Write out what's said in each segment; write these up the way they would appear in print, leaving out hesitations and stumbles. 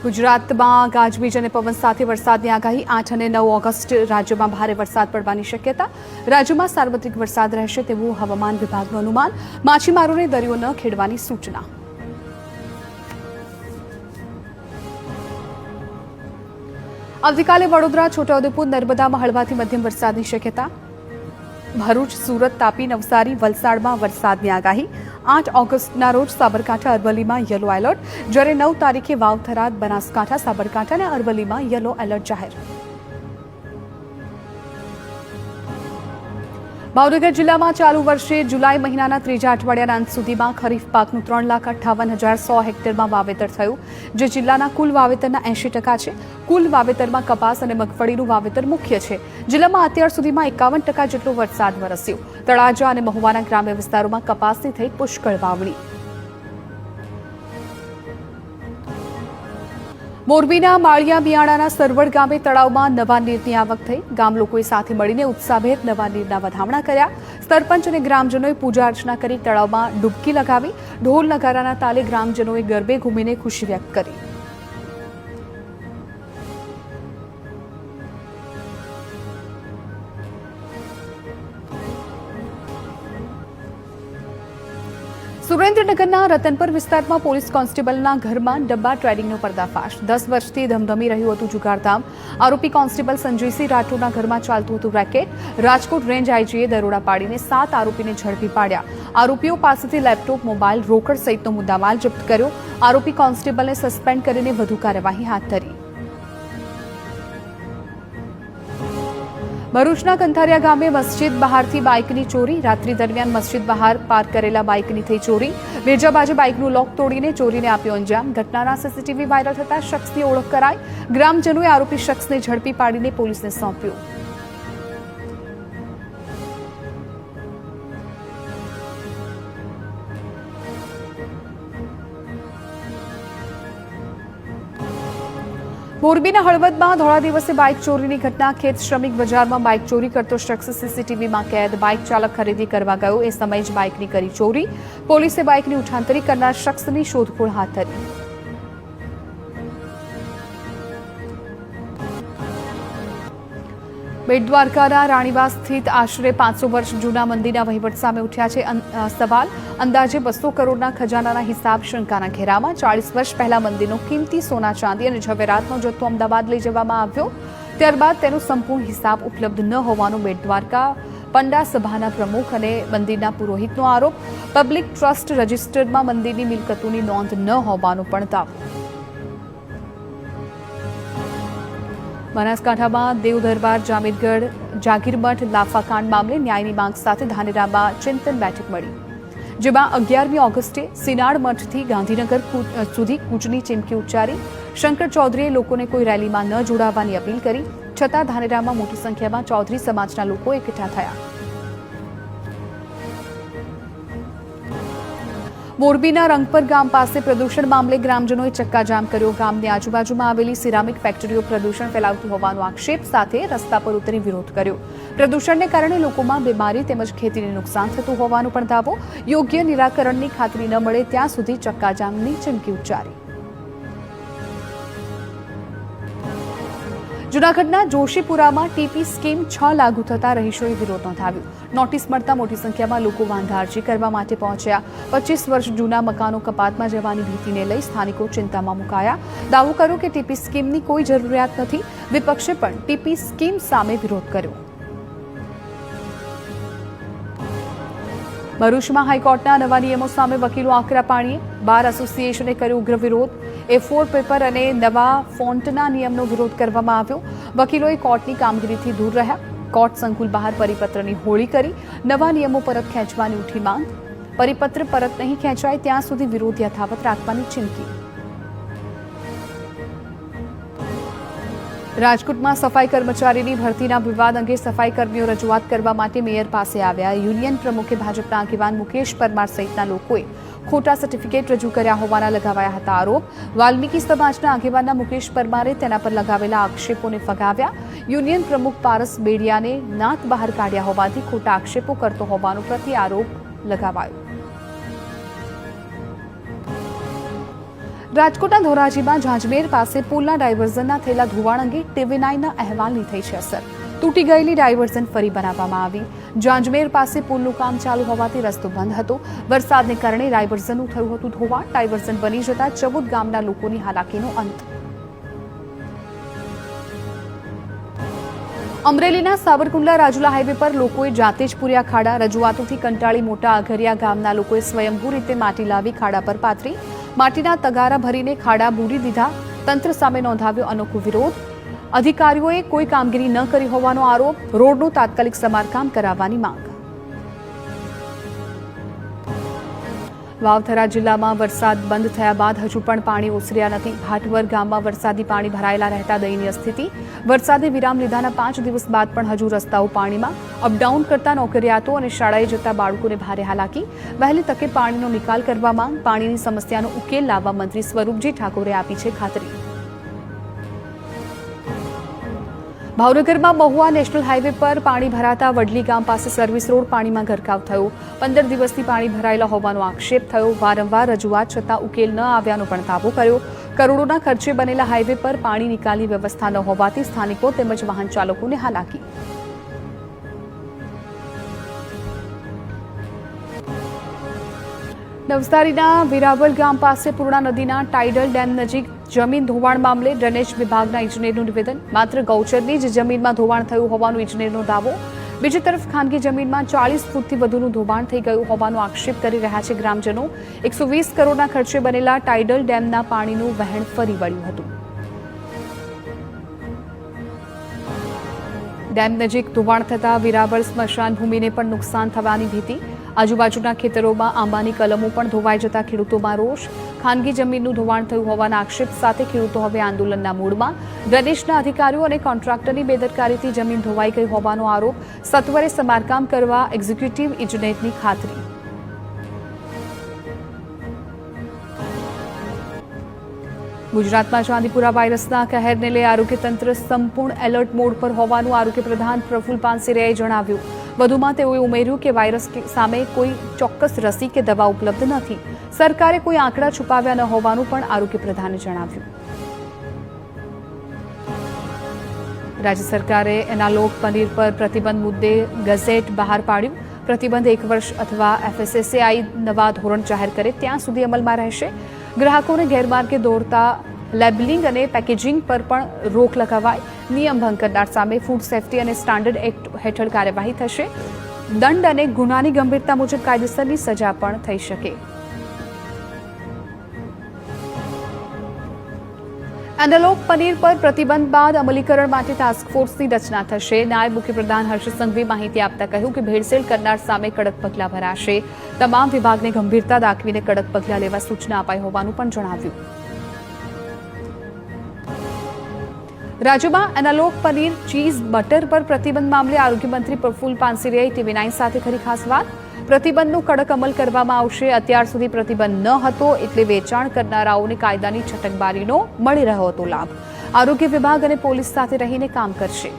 ગુજરાતમાં ગાજવીજ અને પવન સાથે વરસાદની આગાહી 8 અને 9 ઓગસ્ટ રાજ્યમાં ભારે વરસાદ પડવાની શક્યતા રાજ્યમાં સાર્વત્રિક વરસાદ રહેશે તેવું હવામાન વિભાગનું અનુમાન માછીમારોને દરિયો ન ખેડવાની સૂચના આવતીકાલે વડોદરા છોટાઉદેપુર નર્મદામાં હળવાથી મધ્યમ વરસાદની શક્યતા ભરૂચ સુરત તાપી નવસારી વલસાડમાં વરસાદની આગાહી 8 ઓગસ્ટના રોજ સાબરકાંઠા અરવલ્લીમાં યલો એલર્ટ જ્યારે 9 તારીખે વાવ થરાદ બનાસકાંઠા સાબરકાંઠા અને અરવલ્લીમાં યલો એલર્ટ જાહેર ભાવનગર જિલ્લામાં ચાલુ વર્ષે જુલાઈ મહિનાના ત્રીજા અઠવાડિયાના અંત સુધીમાં ખરીફ પાકનું 3,58,100 હેક્ટરમાં વાવેતર થયું જે જિલ્લાના કુલ વાવેતરના 80% છે કુલ વાવેતરમાં કપાસ અને મગફળીનું વાવેતર મુખ્ય છે જિલ્લામાં અત્યાર સુધીમાં 51% જેટલો વરસાદ વરસ્યો તળાજા અને મહુવાના ગ્રામ્ય વિસ્તારોમાં કપાસની થઈ પુષ્કળ વાવણી મોરબીના માળિયા બિયાણાના સરવડ ગામે તળાવમાં નવા નીરની આવક થઈ ગામ લોકોએ સાથે મળીને ઉત્સાહભેર નવા નીરના વધામણા કર્યા સરપંચ અને ગ્રામજનોએ પૂજા અર્ચના કરી તળાવમાં ડૂબકી લગાવી ઢોલ નગારાના તાલે ગ્રામજનોએ ગરબે ઘૂમીને ખુશી વ્યક્ત કરી સુરેન્દ્રનગરના રતનપર વિસ્તારમાં પોલીસ કોન્સ્ટેબલના ઘરમાં ડબ્બા ટ્રેડિંગનો પર્દાફાશ 10 વર્ષથી ધમધમી રહ્યું હતું જુગારધામ આરોપી કોન્સ્ટેબલ સંજયસિંહ રાઠોડના ઘરમાં ચાલતું હતું રેકેટ રાજકોટ રેન્જ આઈજીએ દરોડા પાડીને 7 આરોપીને ઝડપી પાડ્યા આરોપીઓ પાસેથી લેપટોપ મોબાઈલ રોકડ સહિતનો મુદ્દામાલ જપ્ત કર્યો આરોપી કોન્સ્ટેબલને સસ્પેન્ડ કરીને વધુ કાર્યવાહી હાથ ધરી ભરૂચના કંથારિયા ગામે મસ્જિદ બહારથી બાઇકની ચોરી રાત્રિ દરમિયાન મસ્જિદ બહાર પાર્ક કરેલા બાઇકની થઈ ચોરી વેજાબાજે બાઇકનું લોક તોડીને ચોરીને આપ્યો અંજામ ઘટનાના સીસીટીવી વાયરલ થતા શખ્સની ઓળખ કરાઈ ગ્રામજનોએ આરોપી શખ્સને ઝડપી પાડીને પોલીસને સોંપ્યો મોરબીના હળવદમાં ધોળા દિવસે બાઇક ચોરીની ઘટના ખેત શ્રમિક બજારમાં બાઇક ચોરી કરતો શખ્સ સીસીટીવીમાં કેદ બાઇક ચાલક ખરીદી કરવા ગયો એ સમયે જ બાઇકની કરી ચોરી પોલીસે બાઇકની ઉઠાંતરી કરનાર શખ્સની શોધખોળ હાથ ધરી બેટ દ્વારકાના રાણીવા સ્થિત આશરે 500 વર્ષ જૂના મંદિરના વહીવટ સામે ઉઠ્યા છે સવાલ અંદાજે 200 કરોડના ખજાનાના હિસાબ શંકાના ઘેરામાં 40 વર્ષ પહેલા મંદિરનો કિંમતી સોના ચાંદી અને ઝવેરાતનો જથ્થો અમદાવાદ લઈ જવામાં આવ્યો ત્યારબાદ તેનો સંપૂર્ણ હિસાબ ઉપલબ્ધ ન હોવાનો બેટ દ્વારકા પંડા સભાના પ્રમુખ અને મંદિરના પુરોહિતનો આરોપ પબ્લિક ટ્રસ્ટ રજિસ્ટરમાં મંદિરની મિલકતોની નોંધ ન હોવાનો પણ દાવો બનાસકાંઠામાં દેવદરબાર જામીરગઢ જાગીરમઠ લાફાકાંડ મામલે ન્યાયની માંગ સાથે ધાનેરામાં ચિંતન બેઠક મળી જેમાં 11મી ઓગસ્ટે સિનાડ મઠથી ગાંધીનગર સુધી કૂચની ચીમકી ઉચ્ચારી શંકર ચૌધરીએ લોકોને કોઈ રેલીમાં ન જોડાવાની અપીલ કરી છતાં ધાનેરામાં મોટી સંખ્યામાં ચૌધરી સમાજના લોકો એકઠા થયા મોરબીના રંગપર ગામ પાસે પ્રદૂષણ મામલે ગ્રામજનોએ ચક્કાજામ કર્યો ગામની આજુબાજુમાં આવેલી સિરામિક ફેક્ટરીઓ પ્રદૂષણ ફેલાવતી હોવાનો આક્ષેપ સાથે રસ્તા પર ઉતરી વિરોધ કર્યો પ્રદૂષણને કારણે લોકોમાં બીમારી તેમજ ખેતીને નુકસાન થતું હોવાનો પણ દાવો યોગ્ય નિરાકરણની ખાતરી ન મળે ત્યાં સુધી ચક્કાજામની ચીમકી ઉચ્ચારી જૂનાગઢના જોશીપુરામાં ટીપી સ્કીમ 6 લાગુ થતા રહીશોએ વિરોધ નોંધાવ્યો નોટિસ મળતા મોટી સંખ્યામાં લોકો વાંધા અરજી કરવા માટે પહોંચ્યા 25 વર્ષ જૂના મકાનો કપાતમાં જવાની ભીતિને લઈ સ્થાનિકો ચિંતામાં મુકાયા દાવો કર્યો કે ટીપી સ્કીમની કોઈ જરૂરિયાત નથી વિપક્ષે પણ ટીપી સ્કીમ સામે વિરોધ કર્યો ભરૂચમાં હાઈકોર્ટના નવા નિયમો સામે વકીલો આકરા પાણીએ બાર એસોસિએશને કર્યો ઉગ્ર વિરોધ A4 પેપર અને નવા ફોન્ટના નિયમનો વિરોધ કરવામાં આવ્યો વકીલોએ કોર્ટની કામગીરીથી દૂર રહ્યા કોર્ટ સંકુલ બહાર પરિપત્રની હોળી કરી નવા નિયમો પરત ખેંચવાની ઉઠી માંગ પરિપત્ર પરત નહીં ખેંચાય ત્યાં સુધી વિરોધ યથાવત રાખવાની ચીમકી રાજકોટમાં સફાઈ કર્મચારીની ભરતીના વિવાદ અંગે સફાઈ કર્મીઓ રજૂઆત કરવા માટે મેયર પાસે આવ્યા યુનિયન પ્રમુખે ભાજપના આગેવાન મુકેશ પરમાર સહિતના લોકોએ ખોટા સર્ટિફિકેટ રજૂ કર્યા હોવાના લગાવાયા હતા આરોપ વાલ્મીકી સમાજના આગેવાનના મુકેશ પરમારે તેના પર લગાવેલા આક્ષેપોને ફગાવ્યા યુનિયન પ્રમુખ પારસ બેડિયાને નાક બહાર કાઢ્યા હોવાથી ખોટા આક્ષેપો કરતો હોવાનો પ્રતિ આરોપ લગાવાયો રાજકોટના ધોરાજીમાં ઝાંઝમેર પાસે પુલના ડાયવર્ઝનના થયેલા ધોવાણ અંગે TV9ના અહેવાલની થઈ છે અસર. તૂટી ગયેલી ડાયવર્ઝન ફરી બનાવવામાં આવી. ઝાંઝમેર પાસે પુલનું કામ ચાલુ હોવાથી રસ્તો બંધ હતો. વરસાદને કારણે ડાયવર્ઝનનું થયું હતું ધોવાણ. ડાયવર્ઝન બની જતા 14 ગામના લોકોની હાલાકીનો અંત. અમરેલીના સાવરકુંડલા રાજુલા હાઈવે પર લોકોએ જાતે જ પૂર્યા ખાડા. રજૂઆતોથી કંટાળી મોટા અઘરિયા ગામના લોકોએ સ્વયંભૂ રીતે માટી લાવી ખાડા પર પાથરી. માટીના તગારા ભરીને ખાડા બૂરી દીધા. તંત્ર સામે નોંધાવ્યો અનોખો વિરોધ. અધિકારીઓએ કોઈ કામગીરી ન કરી હોવાનો આરોપ. રોડનું તાત્કાલિક સમારકામ કરાવવાની માંગ. વાવથરા જિલ્લામાં વરસાદ બંધ થયા બાદ હજુ પણ પાણી ઓસર્યા નથી. ભાટવર ગામમાં વરસાદી પાણી ભરાયેલા રહેતા દયનીય સ્થિતિ. વરસાદે વિરામ લીધાના 5 દિવસ બાદ પણ હજુ રસ્તાઓ પાણીમાં. અપડાઉન કરતા નોકરિયાતો અને શાળાએ જતા બાળકોને ભારે હાલાકી. વહેલી તકે પાણીનો નિકાલ કરવા માંગ. પાણીની સમસ્યાનો ઉકેલ લાવવા મંત્રી સ્વરૂપજી ઠાકોરે આપી છે ખાતરી. ભાવનગરમાં મહુવા નેશનલ હાઈવે પર પાણી ભરાતા વડલી ગામ પાસે સર્વિસ રોડ પાણીમાં ગરકાવ થયો. 15 દિવસથી પાણી ભરાયેલા હોવાનો આક્ષેપ થયો. વારંવાર રજૂઆત છતાં ઉકેલ ન આવ્યાનો પણ દાવો કર્યો. કરોડોના ખર્ચે બનેલા હાઈવે પર પાણી નિકાલની વ્યવસ્થા ન હોવાથી સ્થાનિકો તેમજ વાહન ચાલકોને હાલાકી. નવસારીના વિરાવલ ગામ પાસે પૂર્ણા નદીના ટાઇડલ ડેમ નજીક જમીન ધોવાણ મામલે ડ્રેનેજ વિભાગના ઇજનેરનું નિવેદન. માત્ર ગૌચરની જ જમીનમાં ધોવાણ થયું હોવાનો ઇજનેરનો દાવો. બીજી તરફ ખાનગી જમીનમાં 40 ફૂટથી વધુનું ધોવાણ થઈ ગયું હોવાનો આક્ષેપ કરી રહ્યા છે ગ્રામજનો. 120 કરોડના ખર્ચે બનેલા ટાઇડલ ડેમના પાણીનું વહેણ ફરી વળ્યું હતું. ડેમ નજીક ધોવાણ થતા વિરાવળ સ્મશાન ભૂમિને પણ નુકસાન થવાની ભીતિ. આજુબાજુના ખેતરોમાં આંબાની કલમો પણ ધોવાઈ જતા ખેડૂતોમાં રોષ. ખાનગી જમીનનું ધોવાણ થયું હોવાના આક્ષેપ સાથે ખેડૂતો હવે આંદોલનના મૂડમાં. ડ્રેનેજના અધિકારીઓ અને કોન્ટ્રાક્ટરની બેદરકારીથી જમીન ધોવાઈ ગઈ હોવાનો આરોપ. સત્વરે સમારકામ કરવા એક્ઝિક્યુટિવ ઇજનેરની ખાતરી. ગુજરાતમાં ચાંદીપુરા વાયરસના કહેરને લઈ આરોગ્ય તંત્ર સંપૂર્ણ એલર્ટ મોડ પર હોવાનું આરોગ્ય પ્રધાન પ્રફુલ પાનસેરિયાએ જણાવ્યું. વધુમાં તેઓએ ઉમેર્યું કે વાયરસ સામે કોઈ ચોક્કસ રસી કે દવા ઉપલબ્ધ નથી. સરકારે કોઈ આંકડા છુપાવ્યા ન હોવાનું પણ આરોગ્ય પ્રધાને જણાવ્યું. રાજ્ય સરકારે એનાલોગ પનીર પર પ્રતિબંધ મુદ્દે ગેઝેટ બહાર પાડ્યું. પ્રતિબંધ 1 વર્ષ અથવા FSSAI નવા ધોરણ જાહેર કરે ત્યાં સુધી અમલમાં રહેશે. ગ્રાહકોને ગેરમાર્ગે દોરતા લેબલિંગ અને પેકેજિંગ પર પણ રોક લગાવાય. નિયમ ભંગ કરનાર સામે ફૂડ સેફ્ટી અને સ્ટાન્ડર્ડ એક્ટ હેઠળ કાર્યવાહી થશે. દંડ અને ગુનાની ગંભીરતા મુજબ કાયદેસરની સજા પણ થઈ શકે. એનાલોગ પનીર પર પ્રતિબંધ બાદ અમલીકરણ માટે ટાસ્ક ફોર્સની રચના થશે. નાયબ મુખ્યપ્રધાન હર્ષ સંઘવી માહિતી આપતા કહ્યું કે ભેળસેળ કરનાર સામે કડક પગલાં ભરાશે. તમામ વિભાગને ગંભીરતા દાખવીને કડક પગલાં લેવા સૂચના અપાઈ હોવાનું પણ જણાવ્યું. રાજ્યમાં એનાલોગ પનીર, ચીઝ, બટર પર પ્રતિબંધ મામલે આરોગ્ય મંત્રી પ્રફુલ પાનસેરિયાએ TV9 સાથે કરી ખાસ વાત. પ્રતિબંધનો કડક અમલ કરવામાં આવશે. અત્યાર સુધી પ્રતિબંધ ન હતો એટલે વેચાણ કરનારાઓને કાયદાની છટકબારીનો મળી રહ્યો હતો લાભ. આરોગ્ય વિભાગ અને પોલીસ સાથે રહીને કામ કરશે.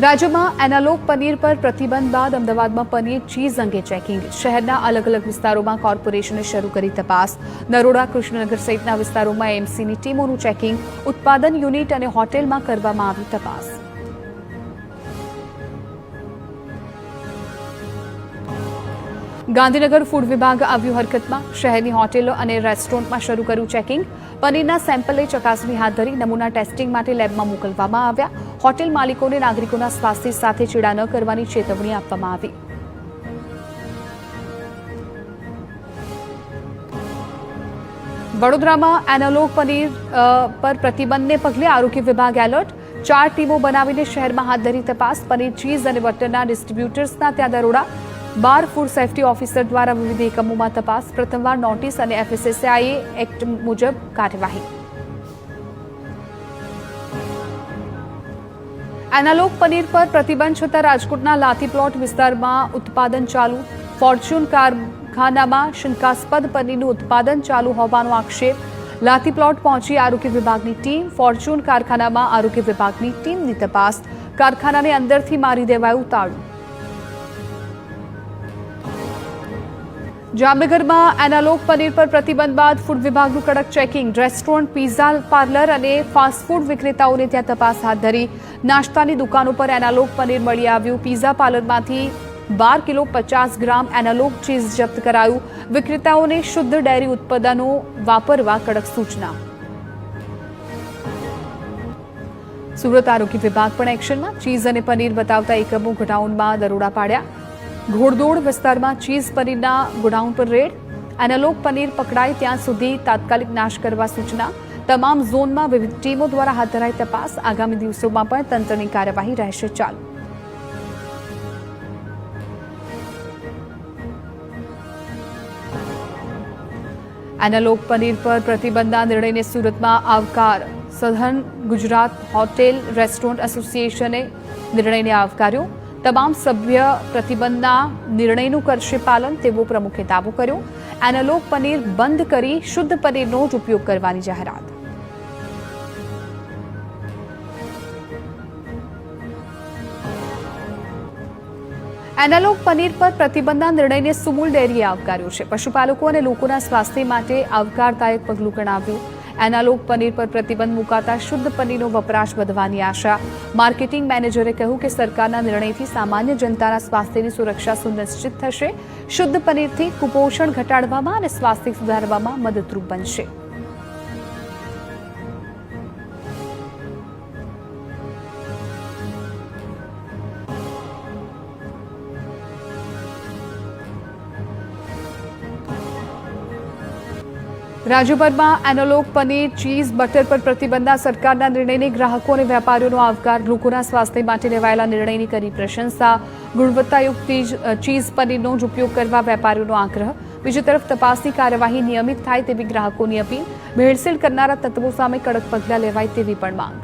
રાજ્યમાં એનાલોગ પનીર પર પ્રતિબંધ બાદ અમદાવાદમાં પનીર, ચીઝ અંગે ચેકિંગ. શહેરના અલગ અલગ વિસ્તારોમાં કોર્પોરેશને શરૂ કરી તપાસ. નરોડા, કૃષ્ણનગર સહિતના વિસ્તારોમાં AMCની ટીમોનું ચેકિંગ. ઉત્પાદન યુનિટ અને હોટેલમાં કરવામાં આવી તપાસ. ગાંધીનગર ફૂડ વિભાગ આવ્યું હરકતમાં. શહેરની હોટેલો અને રેસ્ટોરન્ટમાં શરૂ કર્યું ચેકિંગ. પનીરના સેમ્પલે ચકાસણી હાથ ધરી. નમૂના ટેસ્ટિંગ માટે લેબમાં મોકલવામાં આવ્યા. હોટેલ માલિકોને નાગરિકોના સ્વાસ્થ્ય સાથે ચેડા ન કરવાની ચેતવણી આપવામાં આવી. વડોદરામાં એનાલોગ પનીર પર પ્રતિબંધને પગલે આરોગ્ય વિભાગ એલર્ટ. 4 ટીમો બનાવીને શહેરમાં હાથ ધરી તપાસ. પનીર, ચીઝ અને બટરના ડિસ્ટ્રીબ્યુટર્સના ત્યાં દરોડા. 12 ફૂડ સેફ્ટી ઓફિસર દ્વારા વિવિધ એકમોમાં તપાસ. પ્રથમવાર નોટિસ અને FSSAI એક્ટ મુજબ કાર્યવાહી. એનાલોગ પનીર પર પ્રતિબંધ છતાં રાજકોટના લાથી પ્લોટ વિસ્તારમાં ઉત્પાદન ચાલુ. ફોર્ચ્યુન કારખાનામાં શંકાસ્પદ પનીરનું ઉત્પાદન ચાલુ હોવાનો આક્ષેપ. લાથી પ્લોટ પહોંચી આરોગ્ય વિભાગની ટીમ. ફોર્ચ્યુન કારખાનામાં આરોગ્ય વિભાગની ટીમની તપાસ. કારખાનાને અંદરથી મારી દેવાયું તાળું. જામનગરમાં એનાલોગ પનીર પર પ્રતિબંધ બાદ ફૂડ વિભાગનું કડક ચેકિંગ. રેસ્ટોરન્ટ, પિઝા પાર્લર અને ફાસ્ટફૂડ વિક્રેતાઓને ત્યાં તપાસ હાથ ધરી. નાસ્તાની દુકાનો પર એનાલોગ પનીર મળી આવ્યું. પિઝા પાર્લરમાંથી 12 કિલો 50 ગ્રામ એનાલોગ ચીઝ જપ્ત કરાયું. વિક્રેતાઓને શુદ્ધ ડેરી ઉત્પાદનો વાપરવા કડક સૂચના. સુરત આરોગ્ય વિભાગ પણ એક્શનમાં. ચીઝ અને પનીર બતાવતા એકમો ગોડાઉનમાં દરોડા પાડ્યા. ઘોડદોડ વિસ્તારમાં ચીઝ પનીરના ગોડાઉન પર રેડ. એનાલોગ પનીર પકડાય ત્યાં સુધી તાત્કાલિક નાશ કરવા સૂચના. તમામ ઝોનમાં વિવિધ ટીમો દ્વારા હાથ ધરાઈ તપાસ. આગામી દિવસોમાં પણ તંત્રની કાર્યવાહી રહેશે ચાલુ. એનાલોગ પનીર પર પ્રતિબંધના નિર્ણયને સુરતમાં આવકાર. સધન ગુજરાત હોટેલ રેસ્ટોરન્ટ એસોસિએશને નિર્ણયને આવકાર્યો. તમામ સભ્ય પ્રતિબંધના નિર્ણયનું કરશે પાલન તેવો પ્રમુખે દાવો કર્યો. એનાલોગ પનીર બંધ કરી શુદ્ધ પનીરનો જ ઉપયોગ કરવાની જાહેરાત. એનાલોગ પનીર પર પ્રતિબંધના નિર્ણયને સુમૂલ ડેરીએ આવકાર્યો છે. પશુપાલકો અને લોકોના સ્વાસ્થ્ય માટે આવકારદાયક પગલું ગણાવ્યું. એનાલોગ પનીર પર પ્રતિબંધ મુકાતા શુદ્ધ પનીરનો વપરાશ વધવાની આશા. માર્કેટિંગ મેનેજરે કહ્યું કે સરકારના નિર્ણયથી સામાન્ય જનતાના સ્વાસ્થ્યની સુરક્ષા સુનિશ્ચિત થશે. શુદ્ધ પનીરથી કુપોષણ ઘટાડવામાં અને સ્વાસ્થ્ય સુધારવામાં મદદરૂપ બનશે. રાજ્યભરમાં એનાલોગ પનીર, ચીઝ, બટર પર પ્રતિબંધના સરકારના નિર્ણયને ગ્રાહકો અને વેપારીઓનો આવકાર. લોકોના સ્વાસ્થ્ય માટે લેવાયેલા નિર્ણયની કરી પ્રશંસા. ગુણવત્તાયુક્ત ચીઝ પનીરનો જ ઉપયોગ કરવા વેપારીઓનો આગ્રહ. બીજી તરફ તપાસની કાર્યવાહી નિયમિત થાય તેવી ગ્રાહકોની અપીલ. ભેળસેળ કરનારા તત્વો સામે કડક પગલાં લેવાય તેવી પણ માંગ.